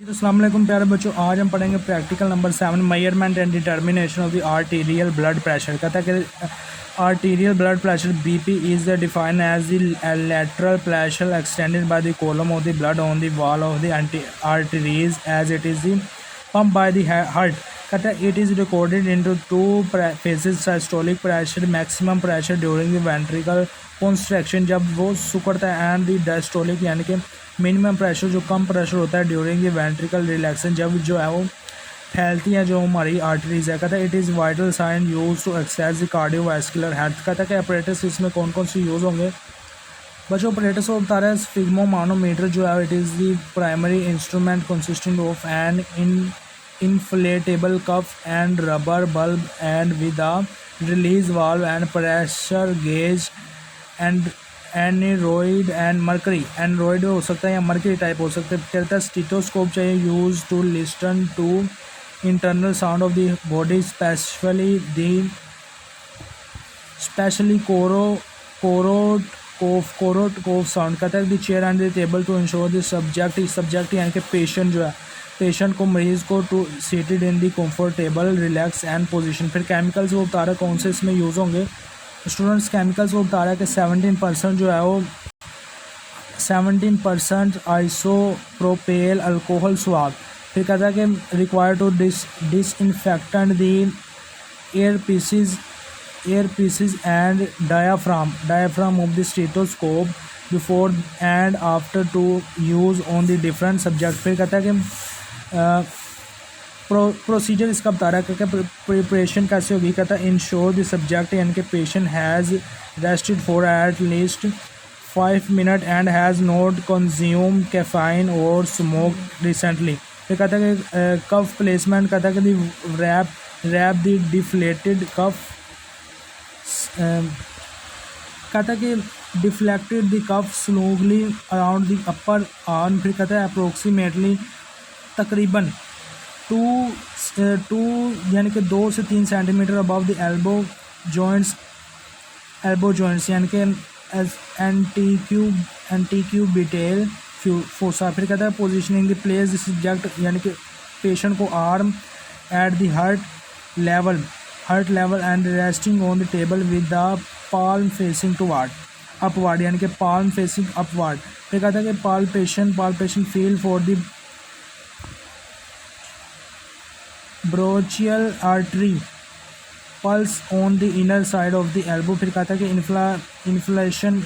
तो अस्सलाम वालेकुम प्यारे बच्चों, आज हम पढ़ेंगे practical number 7 measurement and determination of the arterial blood pressure. कहता है कि arterial blood pressure BP is defined as the lateral pressure extended by the column of the blood on the wall of the arteries as it is the pump by the heart. कहता है it is recorded into two phases, systolic pressure maximum pressure during the ventricle construction जब वो सुकड़ता है, and the diastolic यानी कि minimum pressure जो कम pressure होता है ड्यूरिंग द वेंट्रिकल रिलैक्सेशन जब जो है वो फैलती है जो हमारी आर्टरीज है। कहता है it is vital sign use to exercise the cardiovascular health. कहता है कि अपरेटस इसमें कौन कौन से यूज़ होंगे बच्चों। अपरेटस को बता रहा है स्फिग्मोमानोमीटर जो है it is the primary instrument consisting of an inflatable cuff and rubber bulb and with a release valve and pressure gauge and aneroid and mercury. Aneroid हो सकता है या मर्करी टाइप हो सकता है। कहता है स्टीटोस्कोप चाहिए use to listen to internal sound of the body specially Korotkoff sound. कहता है the chair and the table to ensure the subject यानी कि पेशेंट जो है पेशेंट को मरीज़ को to seated in the comfortable relax and position. फिर केमिकल्स वो बता रहा है कौन से इसमें यूज़ होंगे स्टूडेंट्स। केमिकल्स वो बता रहा है कि 17% जो है वो 17% आइसोप्रोपेल अल्कोहल स्वाब। फिर कहता है कि require to disinfectant the air pieces and diaphragm of the stethoscope before and after to use on the different subject. फिर कहता है कि प्रोसीजर इसका बता रहा है कि प्रिपरेशन कैसे होगी। कहता है इंश्योर द सब्जेक्ट यानी कि patient has rested for at least 5 minute and has not consume caffeine और स्मोक रिसेंटली। फिर कहता है कि कफ प्लेसमेंट। कहता है कि रैप द डिफ्लेटेड कफ। कहता है कि deflected the cuff slowly around the upper arm. फिर कहता है अप्रोक्सीमेटली तकरीबन टू यानी कि 2 से 3 centimetre above the elbow joints यानी कि एंटीक्यूबिटेल फोसा। फिर कहता है positioning the place the subject यानी कि पेशेंट को arm at the heart level and resting on the table with the palm facing toward upward यानी कि पाल्म फेसिंग अपवर्ड। फिर कहता है कि palpation feel for the brachial artery pulse on the inner side of the elbow. फिर कहता है कि इन्फ्लेशन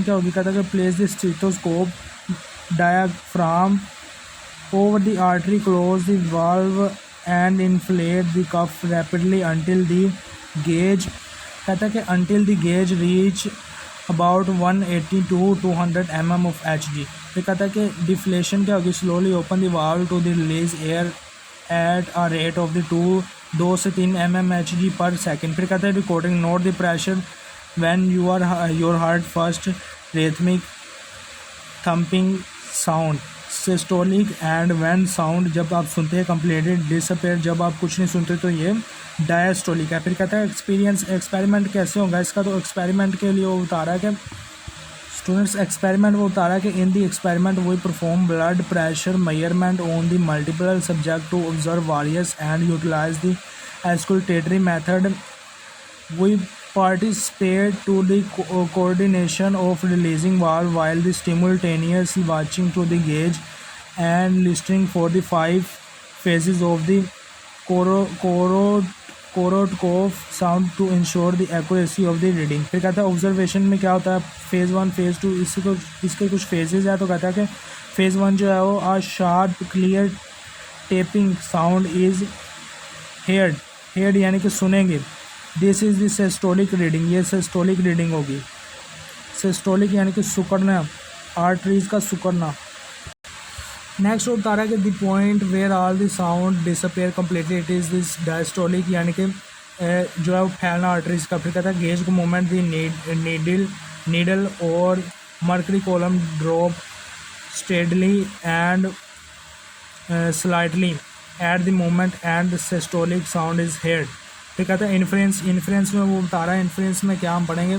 क्या होगी। कहता है कि place the stethoscope diaphragm over the artery close the valve and inflate the cuff rapidly until the gauge. कहता है कि until the gauge reach about 180 to 200 mm of Hg। फिर कहता है कि डिफ्लेशन क्या होगी। Slowly open the valve to the release air at a rate of the 2 से 3 mm Hg पर सेकेंड। फिर कहता है recording note the pressure when your heart first rhythmic thumping sound systolic and when sound जब आप सुनते हैं completed disappear जब आप कुछ नहीं सुनते तो ये डायस्टोलिक है। फिर कहता है एक्सपेरिमेंट कैसे होगा इसका। तो एक्सपेरिमेंट के लिए वो बता रहा है कि स्टूडेंट्स एक्सपेरिमेंट वो बता रहा है कि in the experiment we perform blood pressure measurement on the multiple subject to observe various and utilise the auscultatory method. We participate to the coordination of releasing valve while the simultaneously watching to the gauge and listening for the 5 phases of the Korotkoff sound to ensure the accuracy of the reading। फिर कहता है observation में क्या होता है phase 1 phase 2 इसके कुछ phases है। तो कहता है कि फेज़ 1 जो है वो a sharp clear tapping sound is heard यानी कि सुनेंगे। This is the systolic reading, ये सिस्टोलिक रीडिंग होगी। सिस्टोलिक यानी कि सुकड़ना, आर्टरीज का सुकड़ना। नेक्स्ट वो बता रहा है कि the point where all the sound disappear completely it is this diastolic यानी कि जो है वो फैलना आर्टरीज का। फिर कहता है गेज को मोमेंट द नीडल और mercury column drop steadily and slightly at the moment and the systolic sound is heard. फिर कहता है इन्फ्रेंस में वो बता रहा है इन्फ्रेंस में क्या हम पढ़ेंगे।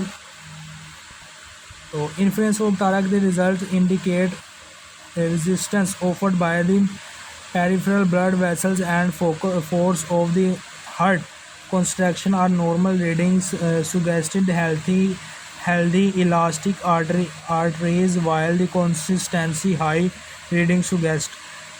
तो इन्फ्रेंस वो बता रहा है कि the result indicate resistance offered by the peripheral blood vessels and force of the heart contraction are normal readings, suggested healthy elastic arteries, while the consistency high reading suggest.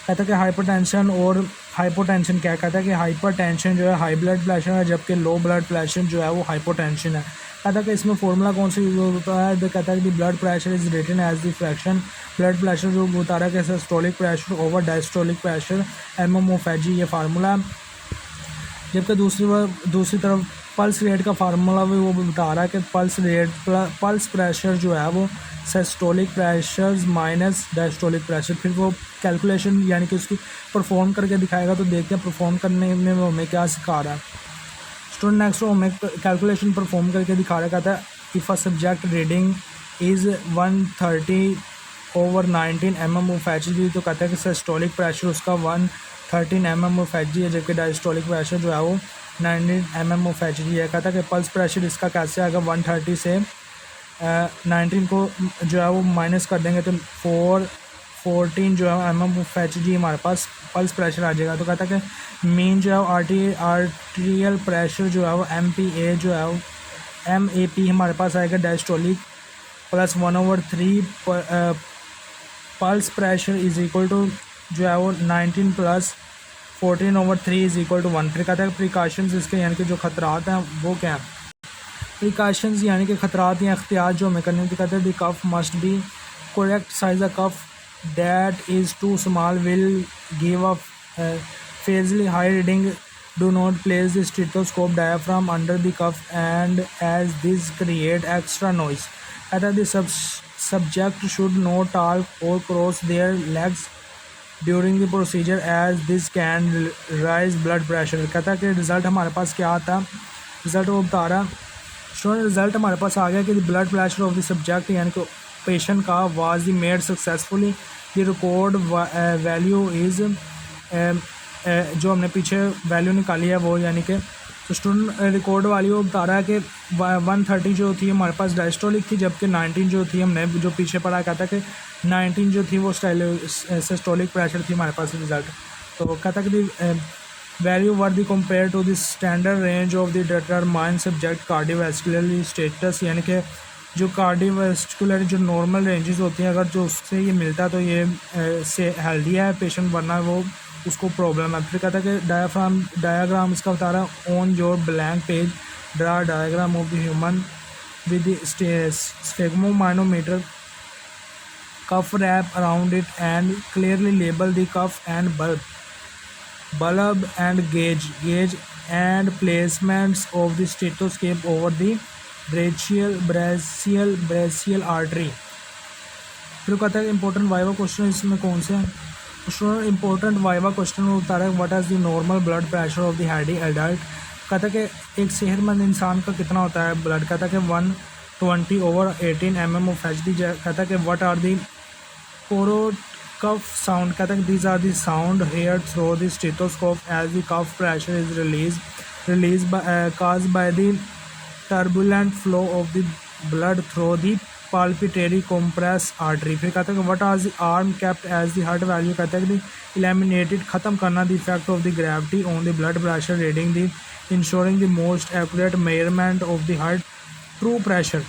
कहता है कि हाइपरटेंशन और hypotension क्या कहता है कि hypertension जो है हाई ब्लड प्रेशर है, जबकि लो ब्लड प्रेशर जो है वो हाइपोटेंशन है। कहता है कि इसमें फार्मूला कौन सा यूज होता है, तो कहता है कि blood pressure is written as the fraction blood pressure जो बता रहा है कि systolic pressure over diastolic pressure M of H G, ये फार्मूला। जबकि दूसरी तरफ पल्स रेट का फार्मूला भी वो बता रहा है कि पल्स प्रेशर जो है वो systolic pressure minus diastolic pressure. फिर वो कैलकुलेशन यानी कि उसकी परफॉर्म करके दिखाएगा, तो देखते हैं परफॉर्म करने में वो हमें क्या सिखा रहा है। स्टूडेंट नेक्स्ट वो हमें कैलकुलेशन परफॉर्म करके दिखा रहा है। कहता है if a subject reading is 130/19 mm of H जी, तो कहता है कि सिस्टोलिक प्रेशर उसका 113 mm ऑफ एच जी है, जबकि डायस्टोलिक प्रेशर जो है वो 19 mm ऑफ एच जी है। कहता है कि पल्स प्रेशर इसका कैसे आएगा, 130 से 19 को जो है वो माइनस कर देंगे तो 414 जो है mm ऑफ एच जी हमारे पास पल्स प्रेशर आ जाएगा। तो कहता है कि मीन जो है आर्टीरियल प्रेशर जो है वो MPA जो है वो MAP हमारे पास आएगा diastolic plus 1/3 pulse pressure is equal to जो है वो 19 प्लस 14/3 इज इक्वल टू 1। फिर कहता है प्रिकॉशंस इसके यानी कि जो खतरात हैं वो क्या हैं। प्रिकॉशंस यानी कि खतरात या एहतियात जो हमें करने होते, कहते हैं the cuff must be correct size a cuff that is too small will give a falsely high reading. Do not place the stethoscope diaphragm under the cuff and as this create extra noise. कहता है the subject should not talk or cross their legs during the procedure as this can rise blood pressure। कहता है कि result हमारे पास क्या आता है, result वो बता रहा है। स्टूडेंट रिज़ल्ट हमारे पास आ गया कि the blood pressure of the subject यानी कि पेशेंट का was the made successfully the record value is जो हमने पीछे वैल्यू निकाली है वो यानी कि तो स्टूडेंट रिकॉर्ड वैल्यू बता रहा है कि 130 जो थी हमारे पास डायस्टोलिक थी, जबकि 19 जो थी हमने जो पीछे पढ़ा कहता है कि 19 जो थी वो सिस्टोलिक प्रेशर थी हमारे पास रिजल्ट। तो कहता है कि value were the compare to the standard range of the determine subject cardiovascular status, यानी कि जो कार्डियोवैस्कुलर जो नॉर्मल रेंजेस होती हैं अगर जो उससे ये मिलता है तो ये से हेल्दी है पेशेंट, वरना वो उसको प्रॉब्लम है। फिर कहता है कि डायग्राम इसका बता रहा है on your blank page draw diagram of the human with sphygmomanometer cuff wrap around it and clearly label the cuff and bulb and gauge and placements of the stethoscope over the brachial artery। फिर कहता है important viva question इसमें कौन से हैं। Important viva question में बता रहा है what is the normal blood pressure of the healthy adult. कहता है कि एक सेहतमंद इंसान का कितना होता है ब्लड, कहता है कि 120/18 mm ऑफ एच डी। कहता है कि व्हाट आर दी कोरो कफ साउंड, कहता है these are the sound hear through the stethoscope as the cuff pressure is release caused by the turbulent flow of the blood through the palpitary compress artery। फिर कहता है कि what are the arm kept as the heart value, कहता है कि eliminated ख़त्म करना the effect of the gravity on the blood pressure reading the ensuring the most accurate measurement of the heart true pressure.